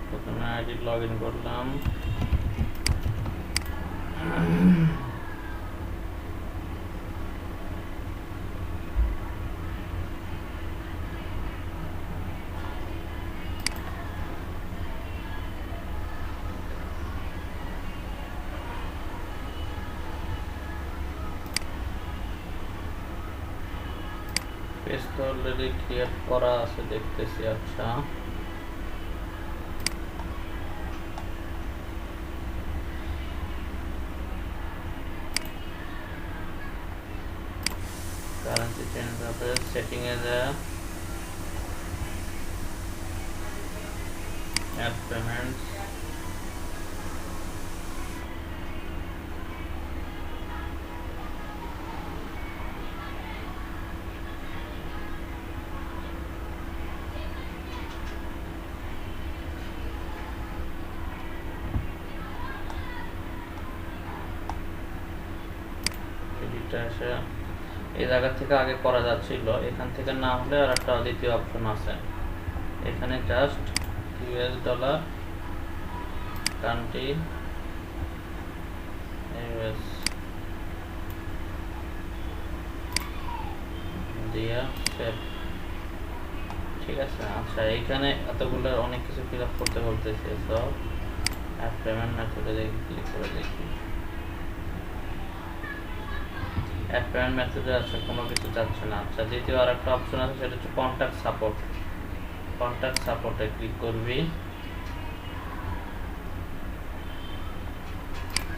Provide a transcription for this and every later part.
প্রথমে ID log in করলাম, page তো অলরেডি ক্রিয়েট করা আছে দেখতেছি। আচ্ছা, কারেন্সি চেঞ্জ হবে, সেটিং এ যা অ্যাড পেমেন্টস, আসে এই জায়গা থেকে আগে করা যাচ্ছিল, এখান থেকে না হলে আর একটা দ্বিতীয় অপশন আছে, এখানে just US dollar country US দিয়া সেভ, ঠিক আছে। আচ্ছা, এইখানে এতগুলো অনেক কিছু ফিল আপ করতে বলতেছে, সব অ্যাড পেমেন্ট মেথডে ক্লিক করে দেখি। অ্যাড পেমেন্ট মেথডে আছে, কোনো কিছু যাচ্ছে না। আচ্ছা, দ্বিতীয় আর একটা অপশন আছে, সেটা হচ্ছে কন্ট্যাক্ট সাপোর্ট। কন্ট্যাক্ট সাপোর্টে ক্লিক করবি,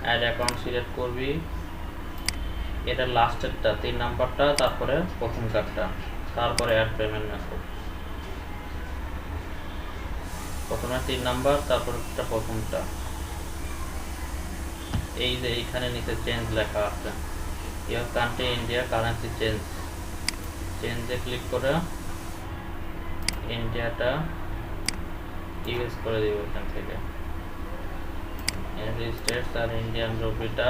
অ্যাড অ্যাকাউন্ট সিলেক্ট করবি, এটা লাস্টেরটা 3 নাম্বারটা, তারপরে প্রথম কার্ডটা, তারপরে অ্যাড পেমেন্ট মেথড। প্রথমে 3 নাম্বার, তারপর প্রথমটা, এই যে এইখানে নিচে চেঞ্জ লেখা আছে, your country India currency change, চেঞ্জে ক্লিক করে ইন্ডিয়াটা ইউএস করে দিব এখান থেকে, ইউনাইটেড স্টেটস আর ইন্ডিয়ান রুপিটা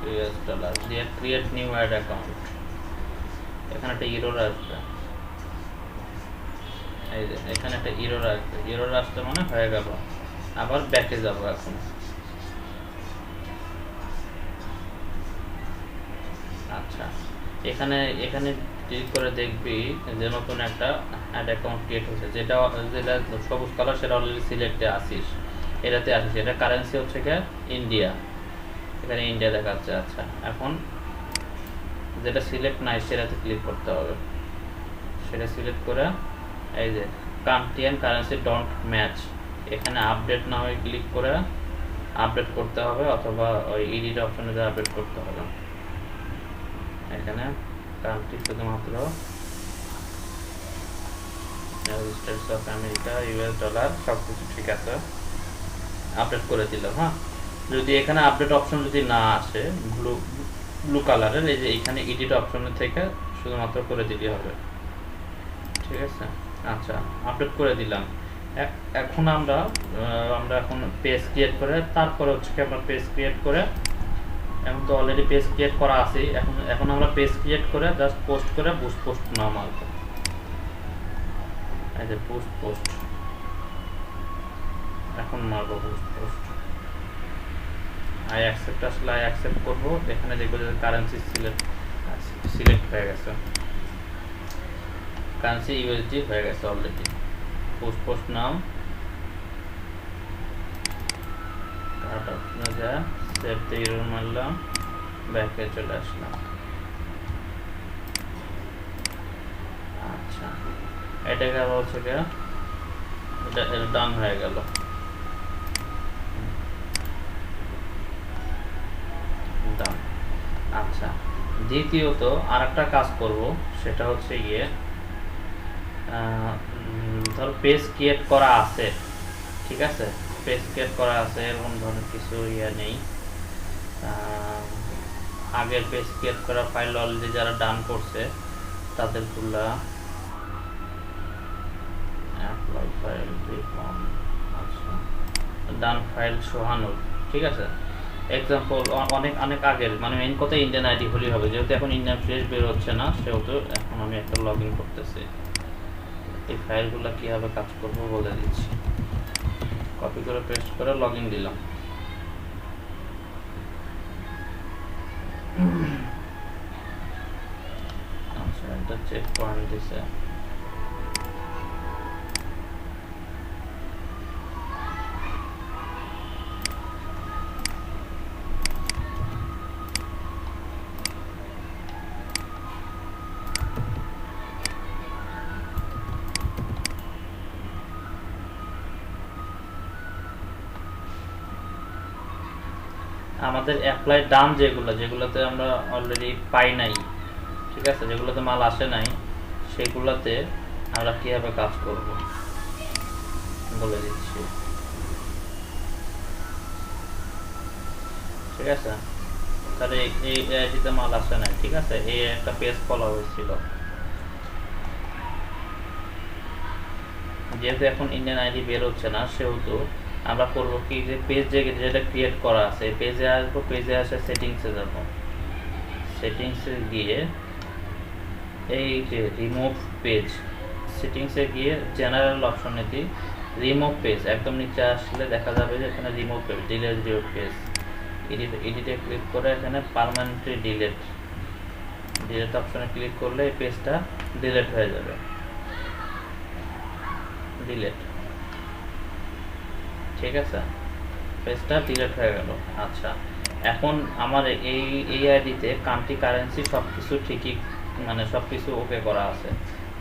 ইউএস ডলার দিয়ে ক্রিয়েট নিউ অ্যাড অ্যাকাউন্ট। এখানে একটা ইরোর আসবে, এই যে এখানে একটা ইরোর আসবে, ইরোর আসতে মানে হয়ে গেল। আবার ব্যাকে যাবো এখন। আচ্ছা, এখানে এখানে ক্লিক করে দেখবি যে নতুন একটা অ্যাড অ্যাকাউন্ট ক্রিয়েট হয়েছে, যেটা যেটা সবুজ কালার, সেটা অলরেডি সিলেক্টে আসিস, এটাতে আসিস। এটা কারেন্সি হচ্ছে কি ইন্ডিয়া, এখানে ইন্ডিয়া দেখাচ্ছে। আচ্ছা, এখন যেটা সিলেক্ট নাই সেটাতে ক্লিক করতে হবে, সেটা সিলেক্ট করে এই যে country and currency don't match, এখানে আপডেট না হয়ে ক্লিক করে আপডেট করতে হবে, অথবা ওই এডিট অপশনে যা আপডেট করতে হবে। এখানে কান্ট্রি শুধুমাত্র states of America, US dollar, সব কিছু ঠিক আছে, আপডেট করে দিলাম। হ্যাঁ, যদি এখানে আপডেট অপশন যদি না আসে ব্লু কালারের, এই যে এখানে এডিট অপশনের থেকে শুধুমাত্র করে দিলে হবে, ঠিক আছে। আচ্ছা, আপডেট করে দিলাম। এখন আমরা এখন পেজ ক্রিয়েট করে, তারপরে হচ্ছে কি আমরা পেজ ক্রিয়েট করে, এখন তো অলরেডি পেজ ক্রিয়েট করা আছে, এখন আমরা পেজ ক্রিয়েট করে জাস্ট পোস্ট করে বুস্ট পোস্ট নাও মারবো, এই যে বুস্ট পোস্ট, এখন মারবো বুস্ট পোস্ট। আই অ্যাকসেপ্ট আসলে আই অ্যাকসেপ্ট করবো, এখানে দেখবো যে কারেন্সি সিলেক্ট হয়ে গেছে, কারেন্সি ইউএসডি হয়ে গেছে অলরেডি। পোস্ট পোস্ট নাও, কার্ড অপশনে যা সেভ দ্য ইউরো মারলাম, ব্যাকে চলে আসলাম। আচ্ছা, এটাকে আবার হচ্ছে কি এটা ডান হয়ে গেল। ডান। আচ্ছা, দ্বিতীয়ত আর একটা কাজ করব, সেটা হচ্ছে গিয়ে ধর পেজ ক্রিয়েট করা আছে, ঠিক আছে, পেজ ক্রিয়েট করা আছে, এরকম ধরনের কিছু নেই, আগের পেজ ক্রিয়েট করা ফাইল অলরেডি যারা ডান করছে তাদেরগুলা অ্যাপ্লাই ফাইল, আচ্ছা ডান ফাইল সোহানুর, ঠিক আছে। এক্সাম্পল অনেক অনেক আগের, মানে মেইন কথা ইন্ডিয়ান আইডি হলেই হবে, যেহেতু এখন ইন্ডিয়ান ফ্রেশ বের হচ্ছে না, সেহেতু এখন আমি একটা লগ ইন করতেছি। এই ফাইলগুলো কীভাবে কাজ করবো বলে দিচ্ছি। কপি করে পেস্ট করে লগ ইন দিলাম। আচ্ছা, এটা চেক পয়েন্ট দিছে। আমাদের অ্যাপ্লাই ডান যেগুলোতে আমরা অলরেডি পাই নাই, ঠিক আছে, যেগুলোতে মাল আসে নাই, সেগুলোতে আমরা কীভাবে কাজ করব বলে দিচ্ছি। ঠিক আছে, তাহলে এই আইডিতে মাল আসে নাই, ঠিক আছে, এই একটা পেজ খোলা হয়েছিল। যেহেতু এখন ইন্ডিয়ান আইডি বের হচ্ছে না, সেহেতু আমরা করবো কি, যে পেজ যেটা ক্রিয়েট করা আছে, পেজে আসবো, পেজে আসে সেটিংসে যাব, সেটিংসে গিয়ে এই যে রিমুভ পেজ, সেটিংসে গিয়ে জেনারেল অপশনে দিই রিমুভ পেজ, একদম নিচে আসলে দেখা যাবে যে এখানে রিমুভ পেজ, ডিলেট পেজ, এডিটে ক্লিক করে এখানে পার্মানেন্টলি ডিলেট অপশনে ক্লিক করলে এই পেজটা ডিলেট হয়ে যাবে। ডিলেট, ঠিক আছে, পেজটা ডিলেট হয়ে গেল। আচ্ছা, এখন আমার এই আইডিতে কান্ট্রি কারেন্সি সব কিছু ঠিকই, মানে সব কিছু ওকে করা আছে।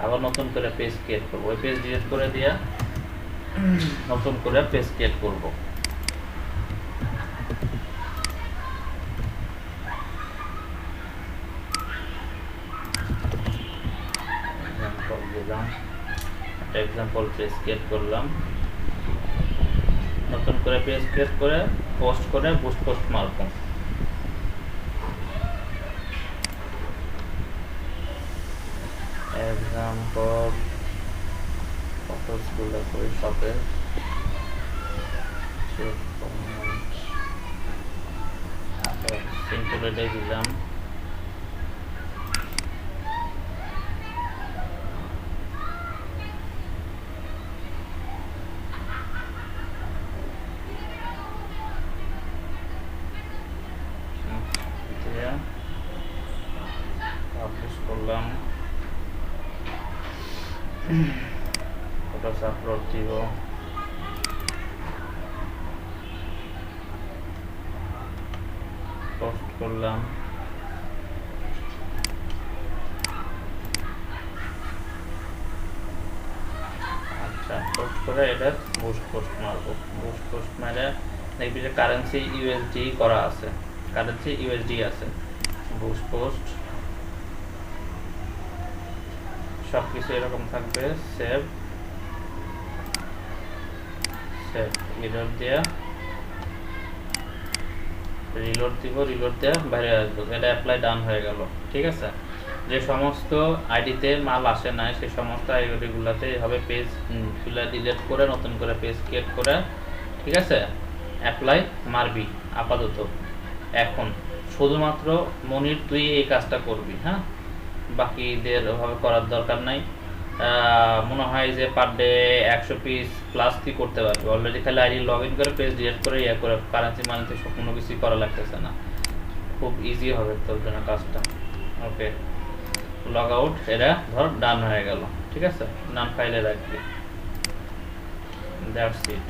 আবার নতুন করে পেজ ক্রিয়েট করবো, ওই পেজ ডিলিট করে দিয়ে নতুন করে পেজ ক্রিয়েট করবো। এক্সাম্পল পেজ ক্রিয়েট করলাম, নতুন করে পেজ ক্রিয়েট করে পোস্ট করে বুস্ট পোস্ট মারবো। এক্সাম্পল ফটোসগুলো করি শপে, সিম্পল এটাই দিলাম। পাবলিশ করলাম, ফটোস আপলোড দিব, পোস্ট করলাম, আচ্ছা, পোস্ট করে এটা বুস্ট পোস্ট মারবো। বুস্ট পোস্ট মেরে দেখবি যে কারেন্সি ইউএসডি করা আছে, কারেন্সি ইউএসডি আছে। বুস্ট পোস্ট সব কিছু এরকম থাকবে। সেভ রিলোড দেওয়া, রিলোড দিব, রিলোড দেওয়া বাইরে আসবো, এটা অ্যাপ্লাই ডান হয়ে গেল। ঠিক আছে, যে সমস্ত আইডিতে মাল আসে নাই সেই সমস্ত আইডিগুলোতে হবে পেজ ডিলিট করে নতুন করে পেজ ক্রিয়েট করে, ঠিক আছে, অ্যাপ্লাই মারবি আপাতত। এখন শুধুমাত্র মনির তুই এই কাজটা করবি, হ্যাঁ, বাকিদের ওভাবে করার দরকার নাই। মনে হয় যে পার ডে 100 পিস প্লাস কি করতে পারবে, অলরেডি খালি আইডি লগ ইন করে পেজ ডিলিট করে ইয়ে করে কারেন্সি মানিতে সব কোনো কিছুই করা লাগতেছে না, খুব ইজি হবে তোর জন্য কাজটা। ওকে, লগ আউট, এটা ধর ডান হয়ে গেল। ঠিক আছে, ডান ফাইলে রাখবি, দ্যাটস ইট।